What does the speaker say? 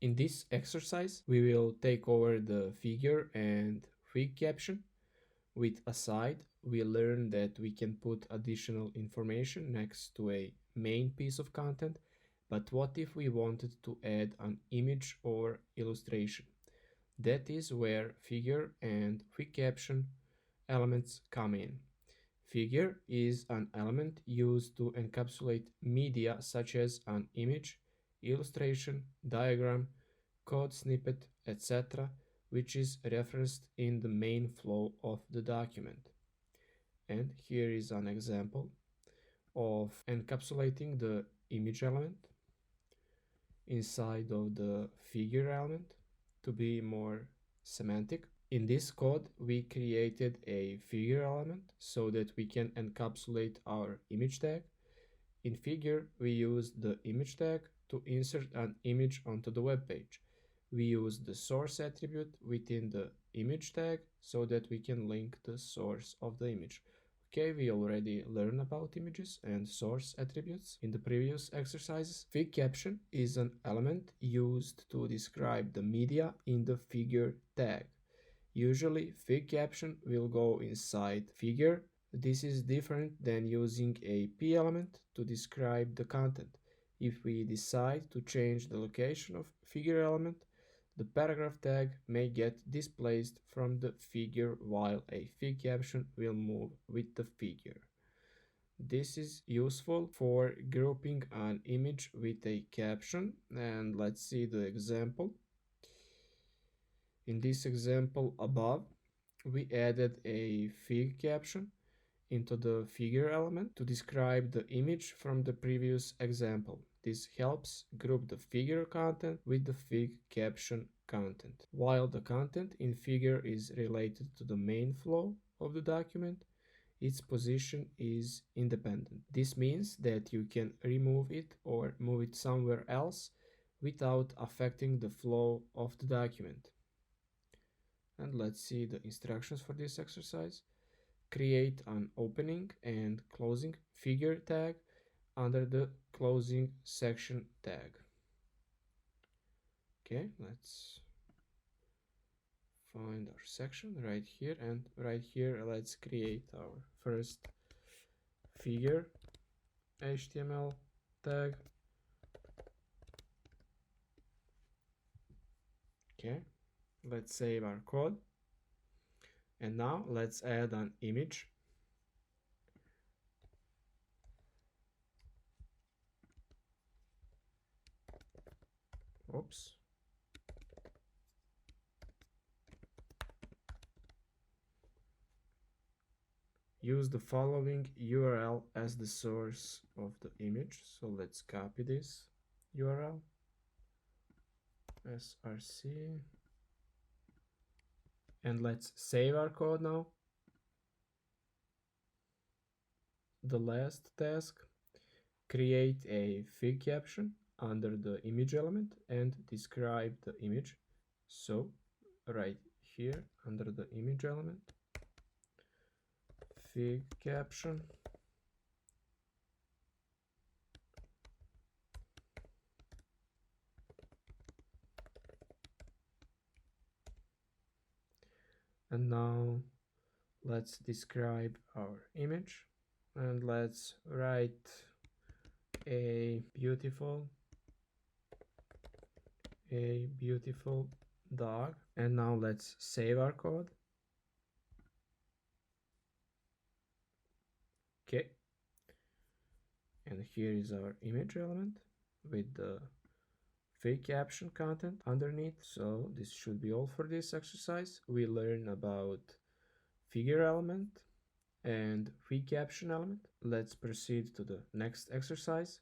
In this exercise, we will take over the figure and Figcaption. With aside, we learn that we can put additional information next to a main piece of content, but what if we wanted to add an image or illustration? That is where figure and Figcaption elements come in. Figure is an element used to encapsulate media such as an image, illustration, diagram, code snippet, etc., which is referenced in the main flow of the document. And here is an example of encapsulating the image element inside of the figure element to be more semantic. In this code, we created a figure element so that we can encapsulate our image tag. In figure, we use the image tag to insert an image onto the web page. We use the source attribute within the image tag so that we can link the source of the image. Okay, we already learned about images and source attributes in the previous exercises. Figcaption is an element used to describe the media in the figure tag. Usually, Figcaption will go inside figure. This is different than using a p element to describe the content. If we decide to change the location of figure element, the paragraph tag may get displaced from the figure while a Figcaption will move with the figure. This is useful for grouping an image with a caption, and let's see the example. In this example above, we added a Figcaption into the figure element to describe the image from the previous example. This helps group the figure content with the Figcaption content. While the content in figure is related to the main flow of the document, its position is independent. This means that you can remove it or move it somewhere else without affecting the flow of the document. And let's see the instructions for this exercise. Create an opening and closing figure tag under the closing section tag. Okay, let's find our section right here, and right here let's create our first figure HTML tag. Okay, let's save our code, and now let's add an image. Oops. Use the following URL as the source of the image. So let's copy this URL, src, and let's save our code now. The last task, create a Figcaption under the image element and describe the image. So right here under the image element, Figcaption, and now let's describe our image, and let's write a beautiful dog. And now let's save our code. Okay, and here is our image element with the Figcaption content underneath. So this should be all for this exercise. We learn about figure element and Figcaption element. Let's proceed to the next exercise.